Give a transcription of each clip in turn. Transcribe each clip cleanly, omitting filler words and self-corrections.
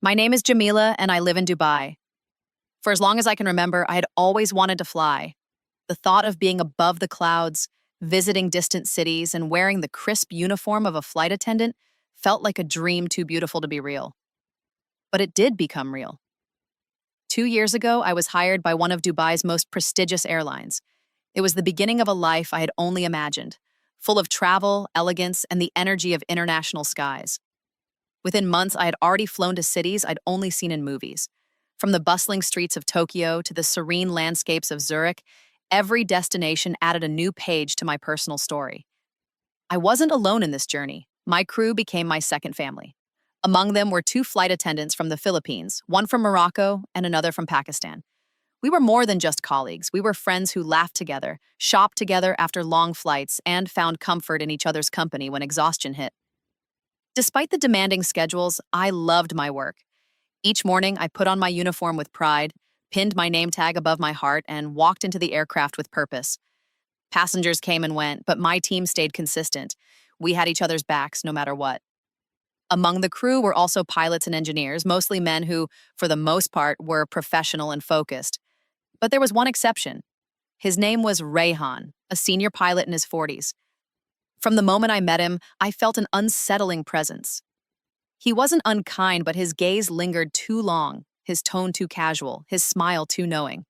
My name is Jamila, and I live in Dubai. For as long as I can remember, I had always wanted to fly. The thought of being above the clouds, visiting distant cities, and wearing the crisp uniform of a flight attendant felt like a dream too beautiful to be real. But it did become real. 2 years ago, I was hired by one of Dubai's most prestigious airlines. It was the beginning of a life I had only imagined, full of travel, elegance, and the energy of international skies. Within months, I had already flown to cities I'd only seen in movies. From the bustling streets of Tokyo to the serene landscapes of Zurich, every destination added a new page to my personal story. I wasn't alone in this journey. My crew became my second family. Among them were two flight attendants from the Philippines, one from Morocco and another from Pakistan. We were more than just colleagues. We were friends who laughed together, shopped together after long flights, and found comfort in each other's company when exhaustion hit. Despite the demanding schedules, I loved my work. Each morning, I put on my uniform with pride, pinned my name tag above my heart, and walked into the aircraft with purpose. Passengers came and went, but my team stayed consistent. We had each other's backs no matter what. Among the crew were also pilots and engineers, mostly men who, for the most part, were professional and focused. But there was one exception. His name was Rayhan, a senior pilot in his 40s. From the moment I met him, I felt an unsettling presence. He wasn't unkind, but his gaze lingered too long, his tone too casual, his smile too knowing.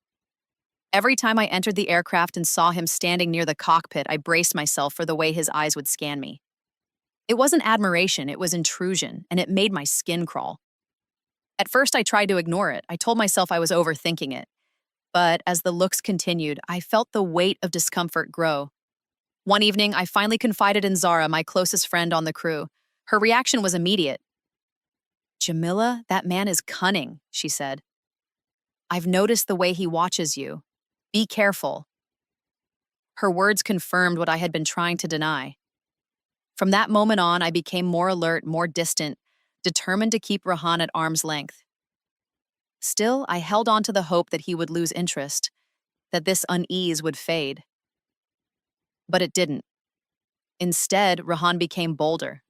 Every time I entered the aircraft and saw him standing near the cockpit, I braced myself for the way his eyes would scan me. It wasn't admiration, it was intrusion, and it made my skin crawl. At first, I tried to ignore it. I told myself I was overthinking it. But as the looks continued, I felt the weight of discomfort grow. One evening, I finally confided in Zara, my closest friend on the crew. Her reaction was immediate. "Jamila, that man is cunning," she said. "I've noticed the way he watches you. Be careful." Her words confirmed what I had been trying to deny. From that moment on, I became more alert, more distant, determined to keep Rahan at arm's length. Still, I held on to the hope that he would lose interest, that this unease would fade. But it didn't. Instead, Rahan became bolder.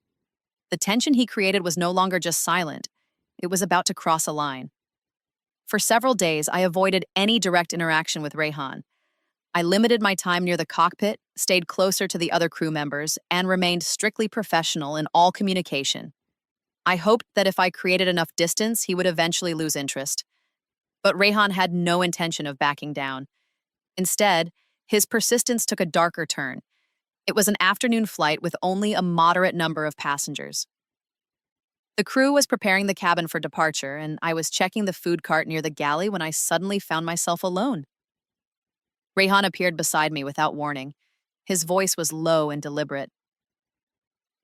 The tension he created was no longer just silent. It was about to cross a line. For several days, I avoided any direct interaction with Rayhan. I limited my time near the cockpit, stayed closer to the other crew members, and remained strictly professional in all communication. I hoped that if I created enough distance, he would eventually lose interest. But Rayhan had no intention of backing down. Instead, his persistence took a darker turn. It was an afternoon flight with only a moderate number of passengers. The crew was preparing the cabin for departure, and I was checking the food cart near the galley when I suddenly found myself alone. Rayhan appeared beside me without warning. His voice was low and deliberate.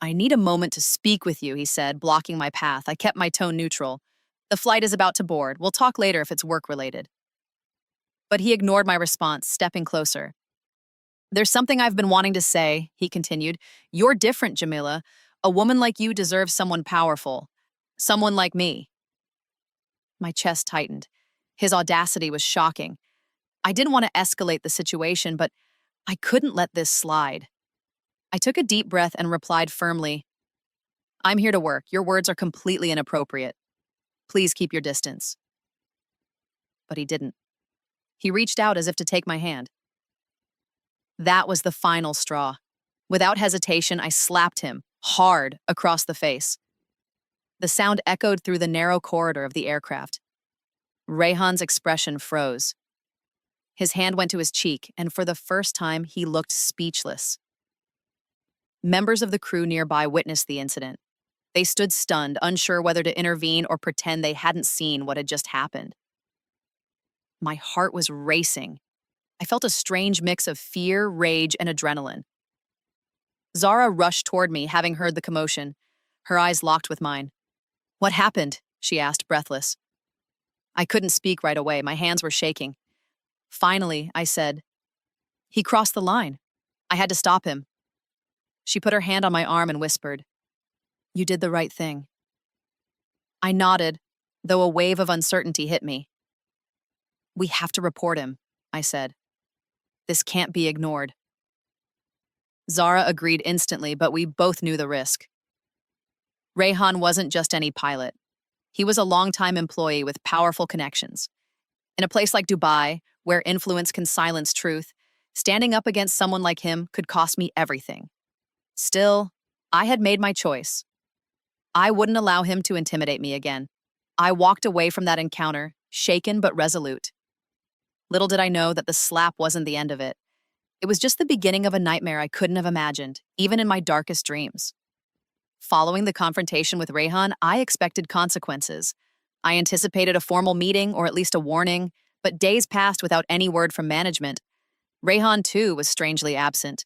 "I need a moment to speak with you," he said, blocking my path. I kept my tone neutral. "The flight is about to board. We'll talk later if it's work-related." But he ignored my response, stepping closer. "There's something I've been wanting to say," he continued. "You're different, Jamila. A woman like you deserves someone powerful. Someone like me." My chest tightened. His audacity was shocking. I didn't want to escalate the situation, but I couldn't let this slide. I took a deep breath and replied firmly, "I'm here to work. Your words are completely inappropriate. Please keep your distance." But he didn't. He reached out as if to take my hand. That was the final straw. Without hesitation, I slapped him, hard, across the face. The sound echoed through the narrow corridor of the aircraft. Rayhan's expression froze. His hand went to his cheek, and for the first time, he looked speechless. Members of the crew nearby witnessed the incident. They stood stunned, unsure whether to intervene or pretend they hadn't seen what had just happened. My heart was racing. I felt a strange mix of fear, rage, and adrenaline. Zara rushed toward me, having heard the commotion. Her eyes locked with mine. "What happened?" she asked, breathless. I couldn't speak right away. My hands were shaking. Finally, I said, "He crossed the line. I had to stop him." She put her hand on my arm and whispered, "You did the right thing." I nodded, though a wave of uncertainty hit me. "We have to report him," I said. "This can't be ignored." Zara agreed instantly, but we both knew the risk. Rayhan wasn't just any pilot. He was a longtime employee with powerful connections. In a place like Dubai, where influence can silence truth, standing up against someone like him could cost me everything. Still, I had made my choice. I wouldn't allow him to intimidate me again. I walked away from that encounter, shaken but resolute. Little did I know that the slap wasn't the end of it. It was just the beginning of a nightmare I couldn't have imagined, even in my darkest dreams. Following the confrontation with Rayhan, I expected consequences. I anticipated a formal meeting or at least a warning, but days passed without any word from management. Rayhan, too, was strangely absent.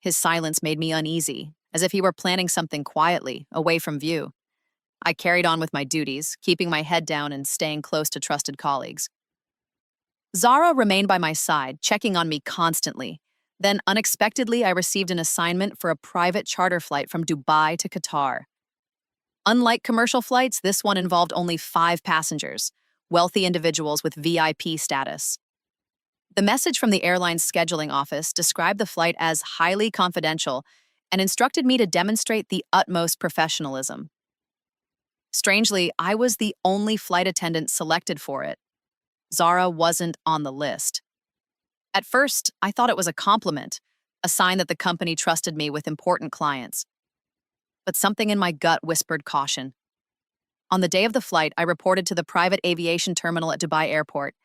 His silence made me uneasy, as if he were planning something quietly, away from view. I carried on with my duties, keeping my head down and staying close to trusted colleagues. Zara remained by my side, checking on me constantly. Then, unexpectedly, I received an assignment for a private charter flight from Dubai to Qatar. Unlike commercial flights, this one involved only 5 passengers, wealthy individuals with VIP status. The message from the airline's scheduling office described the flight as highly confidential and instructed me to demonstrate the utmost professionalism. Strangely, I was the only flight attendant selected for it. Zara wasn't on the list. At first, I thought it was a compliment, a sign that the company trusted me with important clients. But something in my gut whispered caution. On the day of the flight, I reported to the private aviation terminal at Dubai Airport.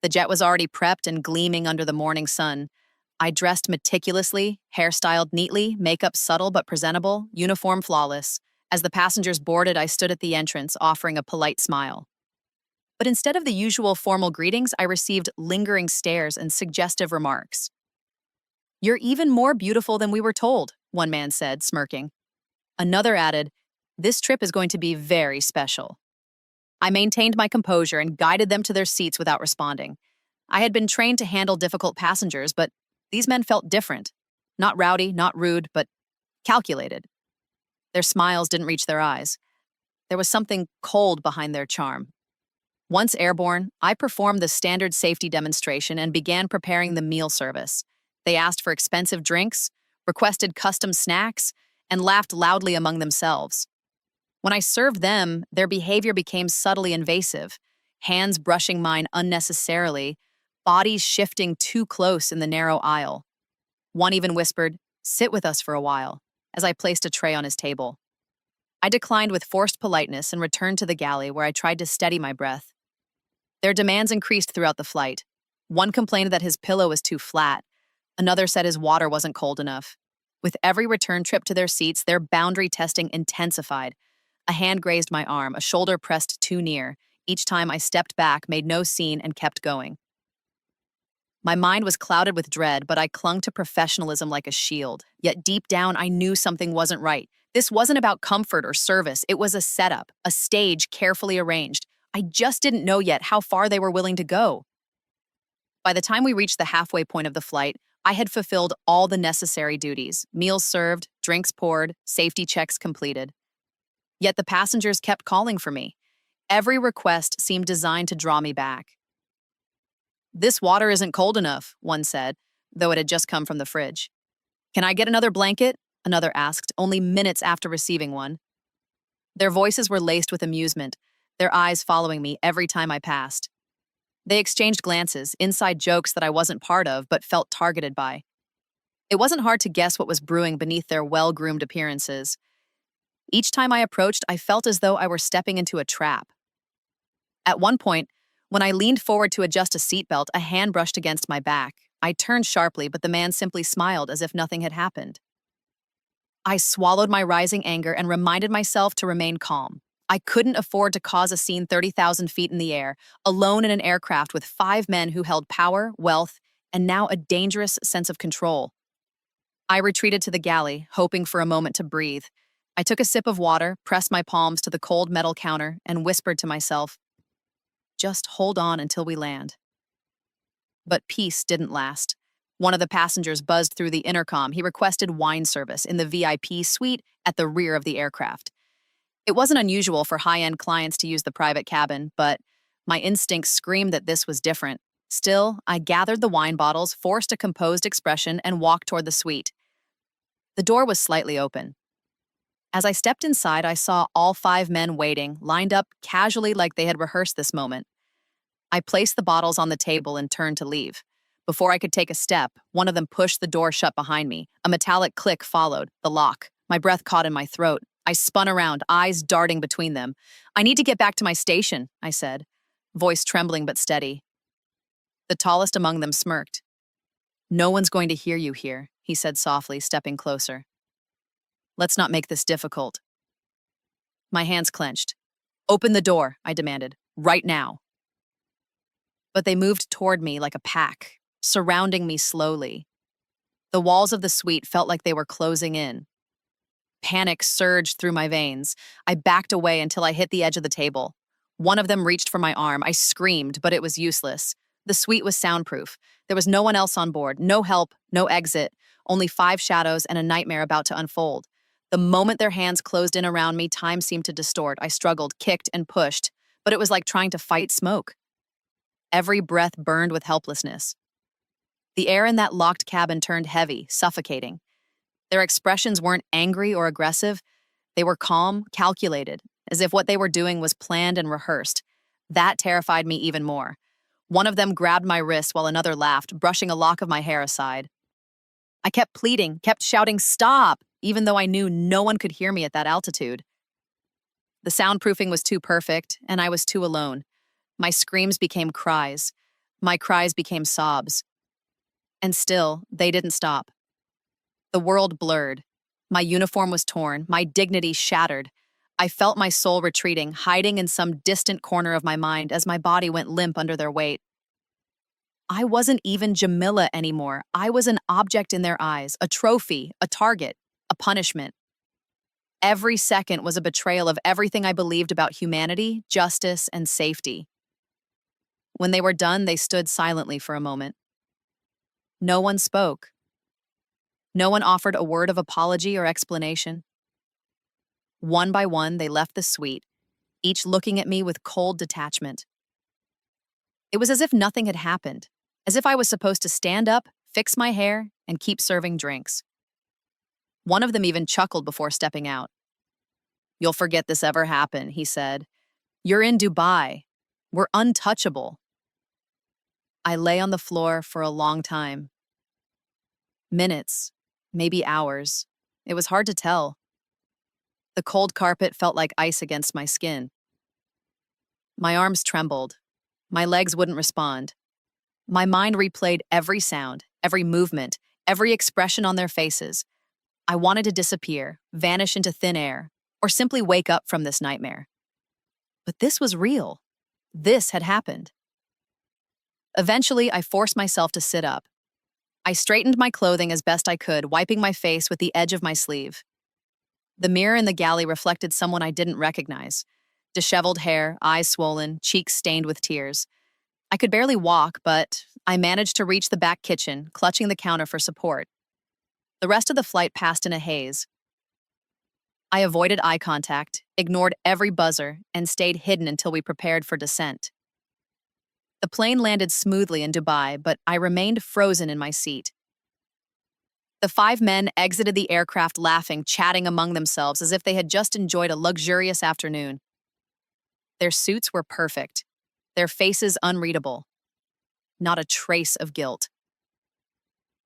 The jet was already prepped and gleaming under the morning sun. I dressed meticulously, hairstyled neatly, makeup subtle but presentable, uniform flawless. As the passengers boarded, I stood at the entrance, offering a polite smile. But instead of the usual formal greetings, I received lingering stares and suggestive remarks. "You're even more beautiful than we were told," one man said, smirking. Another added, "This trip is going to be very special." I maintained my composure and guided them to their seats without responding. I had been trained to handle difficult passengers, but these men felt different. Not rowdy, not rude, but calculated. Their smiles didn't reach their eyes. There was something cold behind their charm. Once airborne, I performed the standard safety demonstration and began preparing the meal service. They asked for expensive drinks, requested custom snacks, and laughed loudly among themselves. When I served them, their behavior became subtly invasive, hands brushing mine unnecessarily, bodies shifting too close in the narrow aisle. One even whispered, "Sit with us for a while," as I placed a tray on his table. I declined with forced politeness and returned to the galley where I tried to steady my breath. Their demands increased throughout the flight. One complained that his pillow was too flat. Another said his water wasn't cold enough. With every return trip to their seats, their boundary testing intensified. A hand grazed my arm, a shoulder pressed too near. Each time I stepped back, made no scene, and kept going. My mind was clouded with dread, but I clung to professionalism like a shield. Yet deep down, I knew something wasn't right. This wasn't about comfort or service. It was a setup, a stage carefully arranged. I just didn't know yet how far they were willing to go. By the time we reached the halfway point of the flight, I had fulfilled all the necessary duties: meals served, drinks poured, safety checks completed. Yet the passengers kept calling for me. Every request seemed designed to draw me back. "This water isn't cold enough," one said, though it had just come from the fridge. "Can I get another blanket?" another asked, only minutes after receiving one. Their voices were laced with amusement, their eyes following me every time I passed. They exchanged glances, inside jokes that I wasn't part of but felt targeted by. It wasn't hard to guess what was brewing beneath their well-groomed appearances. Each time I approached, I felt as though I were stepping into a trap. At one point, when I leaned forward to adjust a seatbelt, a hand brushed against my back. I turned sharply, but the man simply smiled as if nothing had happened. I swallowed my rising anger and reminded myself to remain calm. I couldn't afford to cause a scene 30,000 feet in the air, alone in an aircraft with 5 men who held power, wealth, and now a dangerous sense of control. I retreated to the galley, hoping for a moment to breathe. I took a sip of water, pressed my palms to the cold metal counter, and whispered to myself, "Just hold on until we land." But peace didn't last. One of the passengers buzzed through the intercom. He requested wine service in the VIP suite at the rear of the aircraft. It wasn't unusual for high-end clients to use the private cabin, but my instincts screamed that this was different. Still, I gathered the wine bottles, forced a composed expression, and walked toward the suite. The door was slightly open. As I stepped inside, I saw all 5 men waiting, lined up casually like they had rehearsed this moment. I placed the bottles on the table and turned to leave. Before I could take a step, one of them pushed the door shut behind me. A metallic click followed, the lock. My breath caught in my throat. I spun around, eyes darting between them. "I need to get back to my station," I said, voice trembling but steady. The tallest among them smirked. "No one's going to hear you here," he said softly, stepping closer. "Let's not make this difficult." My hands clenched. "Open the door," I demanded, "right now." But they moved toward me like a pack, surrounding me slowly. The walls of the suite felt like they were closing in. Panic surged through my veins. I backed away until I hit the edge of the table. One of them reached for my arm. I screamed, but it was useless. The suite was soundproof. There was no one else on board, no help, no exit, only 5 shadows and a nightmare about to unfold. The moment their hands closed in around me, time seemed to distort. I struggled, kicked, and pushed, but it was like trying to fight smoke. Every breath burned with helplessness. The air in that locked cabin turned heavy, suffocating. Their expressions weren't angry or aggressive. They were calm, calculated, as if what they were doing was planned and rehearsed. That terrified me even more. One of them grabbed my wrist while another laughed, brushing a lock of my hair aside. I kept pleading, kept shouting, "Stop!" even though I knew no one could hear me at that altitude. The soundproofing was too perfect, and I was too alone. My screams became cries. My cries became sobs. And still, they didn't stop. The world blurred. My uniform was torn, my dignity shattered. I felt my soul retreating, hiding in some distant corner of my mind as my body went limp under their weight. I wasn't even Jamila anymore. I was an object in their eyes, a trophy, a target, a punishment. Every second was a betrayal of everything I believed about humanity, justice, and safety. When they were done, they stood silently for a moment. No one spoke. No one offered a word of apology or explanation. One by one, they left the suite, each looking at me with cold detachment. It was as if nothing had happened, as if I was supposed to stand up, fix my hair, and keep serving drinks. One of them even chuckled before stepping out. "You'll forget this ever happened," he said. "You're in Dubai. We're untouchable." I lay on the floor for a long time. Minutes, maybe hours. It was hard to tell. The cold carpet felt like ice against my skin. My arms trembled. My legs wouldn't respond. My mind replayed every sound, every movement, every expression on their faces. I wanted to disappear, vanish into thin air, or simply wake up from this nightmare. But this was real. This had happened. Eventually, I forced myself to sit up. I straightened my clothing as best I could, wiping my face with the edge of my sleeve. The mirror in the galley reflected someone I didn't recognize. Disheveled hair, eyes swollen, cheeks stained with tears. I could barely walk, but I managed to reach the back kitchen, clutching the counter for support. The rest of the flight passed in a haze. I avoided eye contact, ignored every buzzer, and stayed hidden until we prepared for descent. The plane landed smoothly in Dubai, but I remained frozen in my seat. The 5 men exited the aircraft laughing, chatting among themselves as if they had just enjoyed a luxurious afternoon. Their suits were perfect, their faces unreadable. Not a trace of guilt.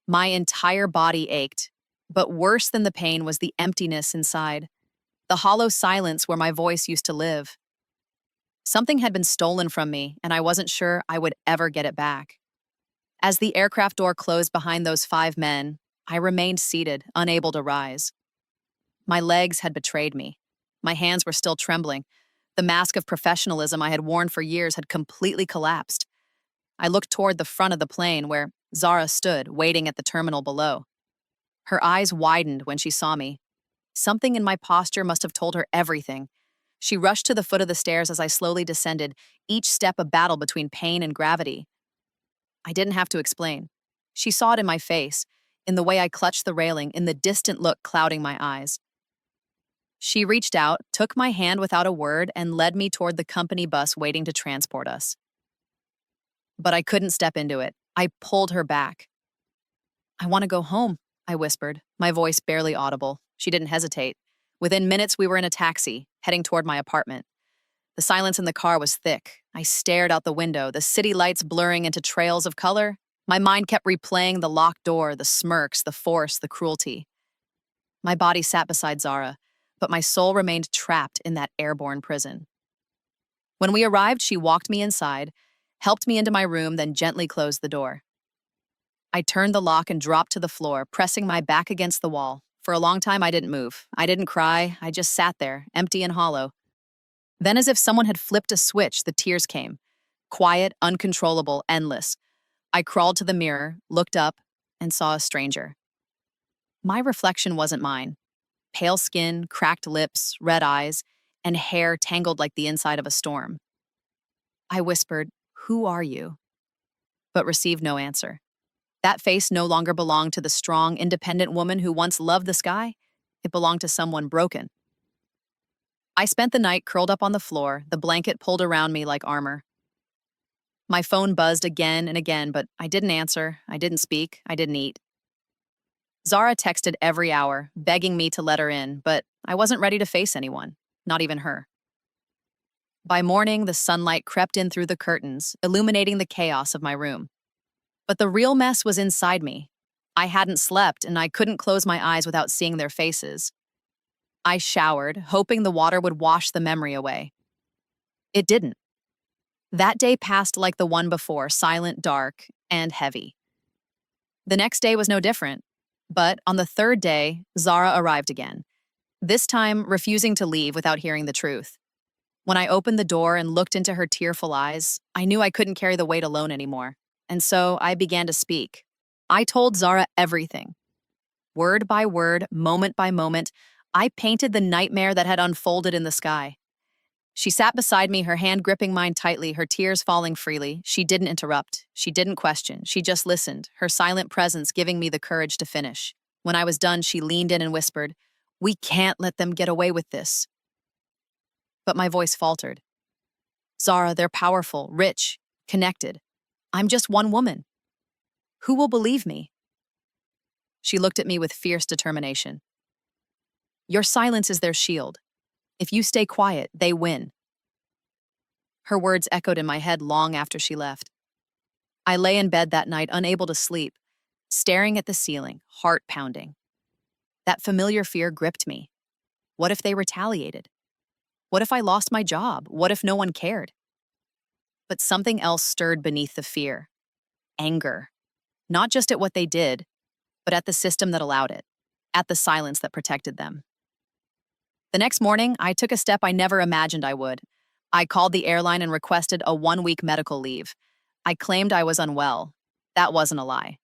My entire body ached, but worse than the pain was the emptiness inside, the hollow silence where my voice used to live. Something had been stolen from me, and I wasn't sure I would ever get it back. As the aircraft door closed behind those 5 men, I remained seated, unable to rise. My legs had betrayed me. My hands were still trembling. The mask of professionalism I had worn for years had completely collapsed. I looked toward the front of the plane where Zara stood, waiting at the terminal below. Her eyes widened when she saw me. Something in my posture must have told her everything. She rushed to the foot of the stairs as I slowly descended, each step a battle between pain and gravity. I didn't have to explain. She saw it in my face, in the way I clutched the railing, in the distant look clouding my eyes. She reached out, took my hand without a word, and led me toward the company bus waiting to transport us. But I couldn't step into it. I pulled her back. "I want to go home," I whispered, my voice barely audible. She didn't hesitate. Within minutes, we were in a taxi, heading toward my apartment. The silence in the car was thick. I stared out the window, the city lights blurring into trails of color. My mind kept replaying the locked door, the smirks, the force, the cruelty. My body sat beside Zara, but my soul remained trapped in that airborne prison. When we arrived, she walked me inside, helped me into my room, then gently closed the door. I turned the lock and dropped to the floor, pressing my back against the wall. For a long time, I didn't move. I didn't cry. I just sat there, empty and hollow. Then, as if someone had flipped a switch, the tears came. Quiet, uncontrollable, endless. I crawled to the mirror, looked up, and saw a stranger. My reflection wasn't mine. Pale skin, cracked lips, red eyes, and hair tangled like the inside of a storm. I whispered, "Who are you?" but received no answer. That face no longer belonged to the strong, independent woman who once loved the sky. It belonged to someone broken. I spent the night curled up on the floor, the blanket pulled around me like armor. My phone buzzed again and again, but I didn't answer, I didn't speak, I didn't eat. Zara texted every hour, begging me to let her in, but I wasn't ready to face anyone, not even her. By morning, the sunlight crept in through the curtains, illuminating the chaos of my room. But the real mess was inside me. I hadn't slept, and I couldn't close my eyes without seeing their faces. I showered, hoping the water would wash the memory away. It didn't. That day passed like the one before, silent, dark, and heavy. The next day was no different, but on the third day, Zara arrived again, this time refusing to leave without hearing the truth. When I opened the door and looked into her tearful eyes, I knew I couldn't carry the weight alone anymore, and so I began to speak. I told Zara everything. Word by word, moment by moment, I painted the nightmare that had unfolded in the sky. She sat beside me, her hand gripping mine tightly, her tears falling freely. She didn't interrupt. She didn't question. She just listened, her silent presence giving me the courage to finish. When I was done, she leaned in and whispered, "We can't let them get away with this." But my voice faltered. "Zara, they're powerful, rich, connected. I'm just one woman. Who will believe me?" She looked at me with fierce determination. "Your silence is their shield. If you stay quiet, they win." Her words echoed in my head long after she left. I lay in bed that night, unable to sleep, staring at the ceiling, heart pounding. That familiar fear gripped me. What if they retaliated? What if I lost my job? What if no one cared? But something else stirred beneath the fear. Anger. Not just at what they did, but at the system that allowed it, at the silence that protected them. The next morning, I took a step I never imagined I would. I called the airline and requested a 1-week medical leave. I claimed I was unwell. That wasn't a lie.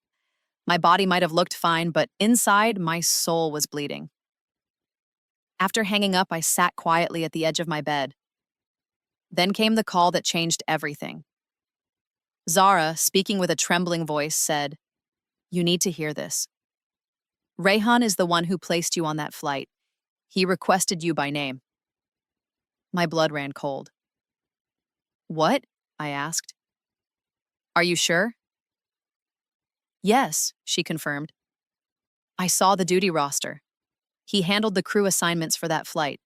My body might have looked fine, but inside, my soul was bleeding. After hanging up, I sat quietly at the edge of my bed. Then came the call that changed everything. Zara, speaking with a trembling voice, said, "You need to hear this. Rayhan is the one who placed you on that flight. He requested you by name." My blood ran cold. "What?" I asked. "Are you sure?" "Yes," she confirmed. "I saw the duty roster. He handled the crew assignments for that flight.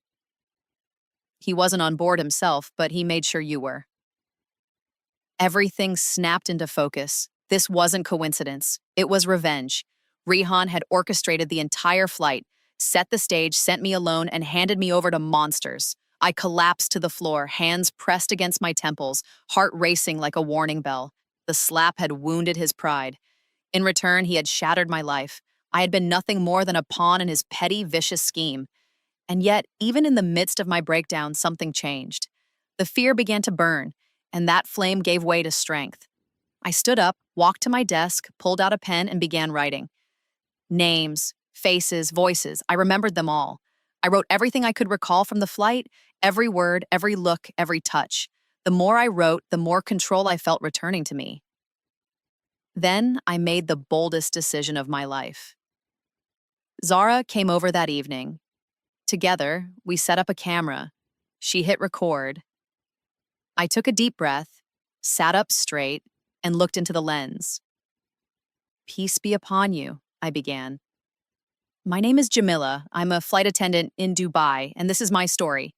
He wasn't on board himself, but he made sure you were." Everything snapped into focus. This wasn't coincidence. It was revenge. Rayhan had orchestrated the entire flight, set the stage, sent me alone, and handed me over to monsters. I collapsed to the floor, hands pressed against my temples, heart racing like a warning bell. The slap had wounded his pride. In return, he had shattered my life. I had been nothing more than a pawn in his petty, vicious scheme. And yet, even in the midst of my breakdown, something changed. The fear began to burn, and that flame gave way to strength. I stood up, walked to my desk, pulled out a pen, and began writing. Names, faces, voices, I remembered them all. I wrote everything I could recall from the flight, every word, every look, every touch. The more I wrote, the more control I felt returning to me. Then I made the boldest decision of my life. Zara came over that evening. Together, we set up a camera. She hit record. I took a deep breath, sat up straight, and looked into the lens. "Peace be upon you," I began. My name is Jamila. I'm a flight attendant in Dubai, and this is my story.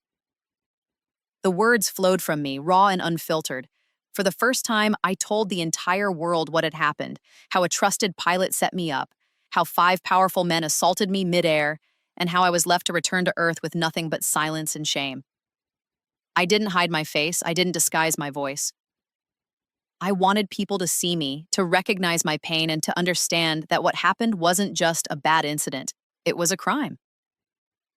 The words flowed from me, raw and unfiltered. For the first time, I told the entire world what had happened, how a trusted pilot set me up, how 5 powerful men assaulted me midair, and how I was left to return to Earth with nothing but silence and shame. I didn't hide my face, I didn't disguise my voice. I wanted people to see me, to recognize my pain, and to understand that what happened wasn't just a bad incident, it was a crime.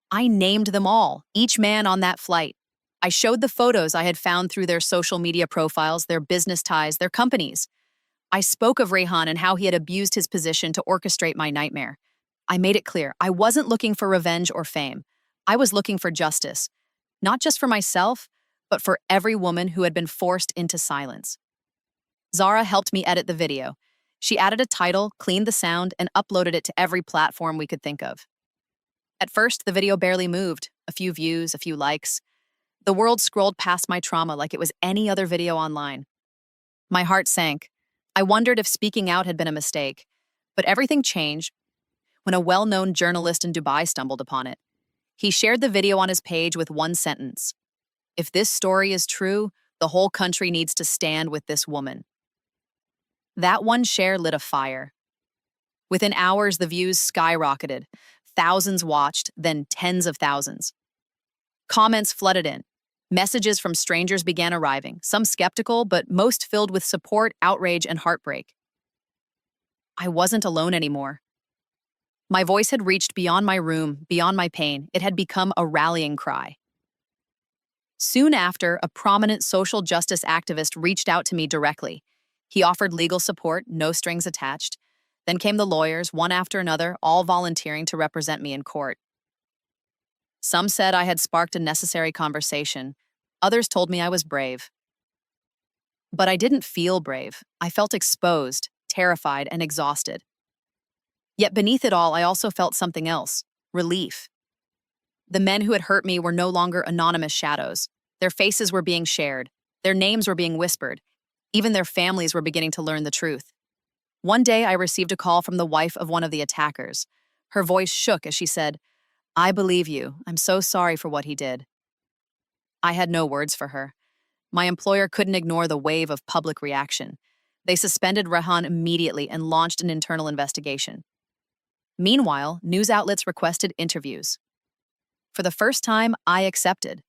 I named them all, each man on that flight. I showed the photos I had found through their social media profiles, their business ties, their companies. I spoke of Rehan and how he had abused his position to orchestrate my nightmare. I made it clear I wasn't looking for revenge or fame. I was looking for justice, not just for myself, but for every woman who had been forced into silence. Zara helped me edit the video. She added a title, cleaned the sound, and uploaded it to every platform we could think of. At first, the video barely moved, a few views, a few likes. The world scrolled past my trauma like it was any other video online. My heart sank. I wondered if speaking out had been a mistake. But everything changed when a well-known journalist in Dubai stumbled upon it. He shared the video on his page with one sentence: "If this story is true, the whole country needs to stand with this woman." That one share lit a fire. Within hours, the views skyrocketed. Thousands watched, then tens of thousands. Comments flooded in. Messages from strangers began arriving, some skeptical, but most filled with support, outrage, and heartbreak. I wasn't alone anymore. My voice had reached beyond my room, beyond my pain. It had become a rallying cry. Soon after, a prominent social justice activist reached out to me directly. He offered legal support, no strings attached. Then came the lawyers, one after another, all volunteering to represent me in court. Some said I had sparked a necessary conversation. Others told me I was brave. But I didn't feel brave. I felt exposed, terrified, and exhausted. Yet beneath it all, I also felt something else: relief. The men who had hurt me were no longer anonymous shadows. Their faces were being shared. Their names were being whispered. Even their families were beginning to learn the truth. One day, I received a call from the wife of one of the attackers. Her voice shook as she said, "I believe you. I'm so sorry for what he did." I had no words for her. My employer couldn't ignore the wave of public reaction. They suspended Rehan immediately and launched an internal investigation. Meanwhile, news outlets requested interviews. For the first time, I accepted.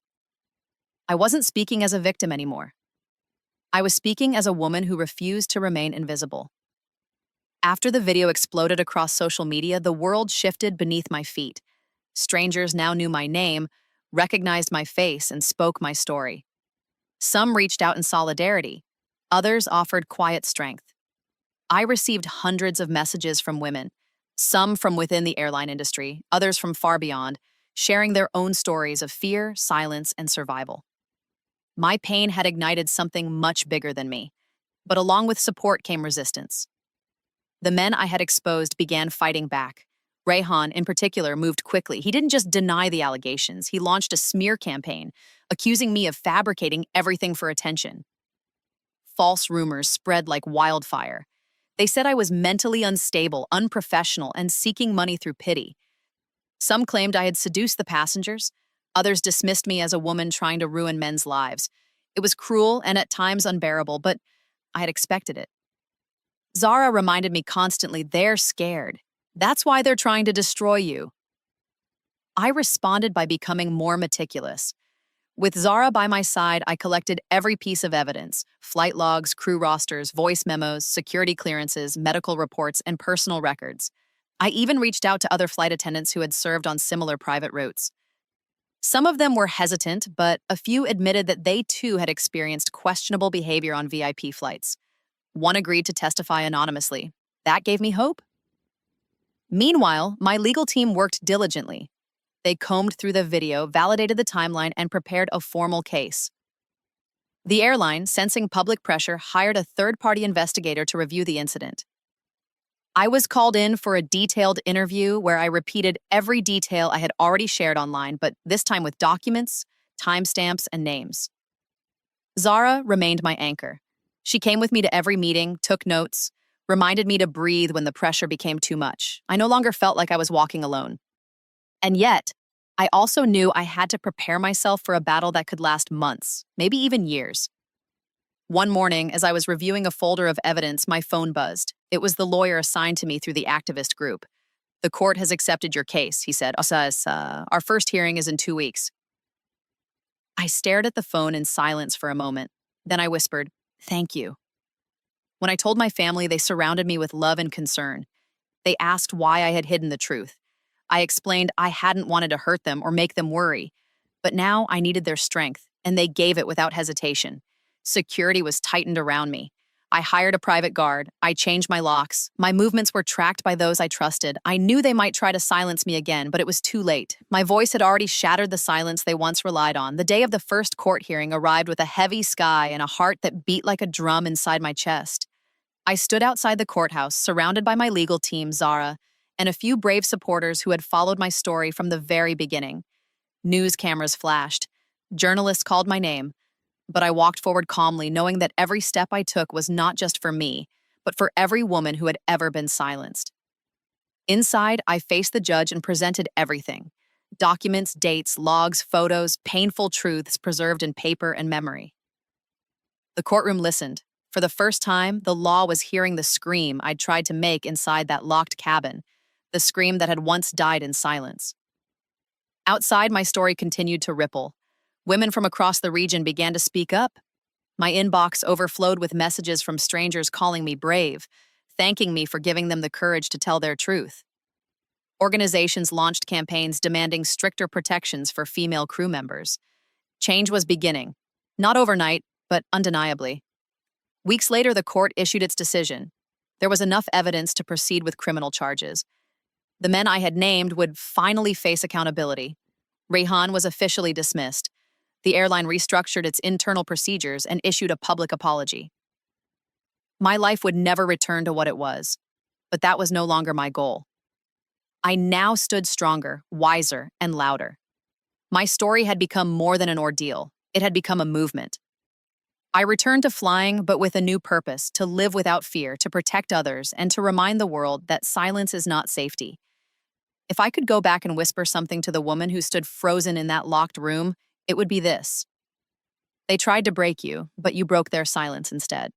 I wasn't speaking as a victim anymore. I was speaking as a woman who refused to remain invisible. After the video exploded across social media, the world shifted beneath my feet. Strangers now knew my name, recognized my face, and spoke my story. Some reached out in solidarity. Others offered quiet strength. I received hundreds of messages from women, some from within the airline industry, others from far beyond, sharing their own stories of fear, silence, and survival. My pain had ignited something much bigger than me, but along with support came resistance. The men I had exposed began fighting back. Rehan, in particular, moved quickly. He didn't just deny the allegations, he launched a smear campaign, accusing me of fabricating everything for attention. False rumors spread like wildfire. They said I was mentally unstable, unprofessional, and seeking money through pity. Some claimed I had seduced the passengers. Others dismissed me as a woman trying to ruin men's lives. It was cruel and at times unbearable, but I had expected it. Zara reminded me constantly, "They're scared. That's why they're trying to destroy you." I responded by becoming more meticulous. With Zara by my side, I collected every piece of evidence: flight logs, crew rosters, voice memos, security clearances, medical reports, and personal records. I even reached out to other flight attendants who had served on similar private routes. Some of them were hesitant, but a few admitted that they too had experienced questionable behavior on VIP flights. One agreed to testify anonymously. That gave me hope. Meanwhile, my legal team worked diligently. They combed through the video, validated the timeline, and prepared a formal case. The airline, sensing public pressure, hired a third-party investigator to review the incident. I was called in for a detailed interview where I repeated every detail I had already shared online, but this time with documents, timestamps, and names. Zara remained my anchor. She came with me to every meeting, took notes, reminded me to breathe when the pressure became too much. I no longer felt like I was walking alone. And yet, I also knew I had to prepare myself for a battle that could last months, maybe even years. One morning, as I was reviewing a folder of evidence, my phone buzzed. It was the lawyer assigned to me through the activist group. "The court has accepted your case," he said. Our first hearing is in 2 weeks." I stared at the phone in silence for a moment. Then I whispered, "Thank you." When I told my family, they surrounded me with love and concern. They asked why I had hidden the truth. I explained I hadn't wanted to hurt them or make them worry, but now I needed their strength, and they gave it without hesitation. Security was tightened around me. I hired a private guard. I changed my locks. My movements were tracked by those I trusted. I knew they might try to silence me again, but it was too late. My voice had already shattered the silence they once relied on. The day of the first court hearing arrived with a heavy sky and a heart that beat like a drum inside my chest. I stood outside the courthouse, surrounded by my legal team, Zara, and a few brave supporters who had followed my story from the very beginning. News cameras flashed. Journalists called my name. But I walked forward calmly, knowing that every step I took was not just for me, but for every woman who had ever been silenced. Inside, I faced the judge and presented everything: documents, dates, logs, photos, painful truths preserved in paper and memory. The courtroom listened. For the first time, the law was hearing the scream I'd tried to make inside that locked cabin, the scream that had once died in silence. Outside, my story continued to ripple. Women from across the region began to speak up. My inbox overflowed with messages from strangers calling me brave, thanking me for giving them the courage to tell their truth. Organizations launched campaigns demanding stricter protections for female crew members. Change was beginning, not overnight, but undeniably. Weeks later, the court issued its decision. There was enough evidence to proceed with criminal charges. The men I had named would finally face accountability. Rayhan was officially dismissed. The airline restructured its internal procedures and issued a public apology. My life would never return to what it was, but that was no longer my goal. I now stood stronger, wiser, and louder. My story had become more than an ordeal. It had become a movement. I returned to flying, but with a new purpose: to live without fear, to protect others, and to remind the world that silence is not safety. If I could go back and whisper something to the woman who stood frozen in that locked room, it would be this: they tried to break you, but you broke their silence instead.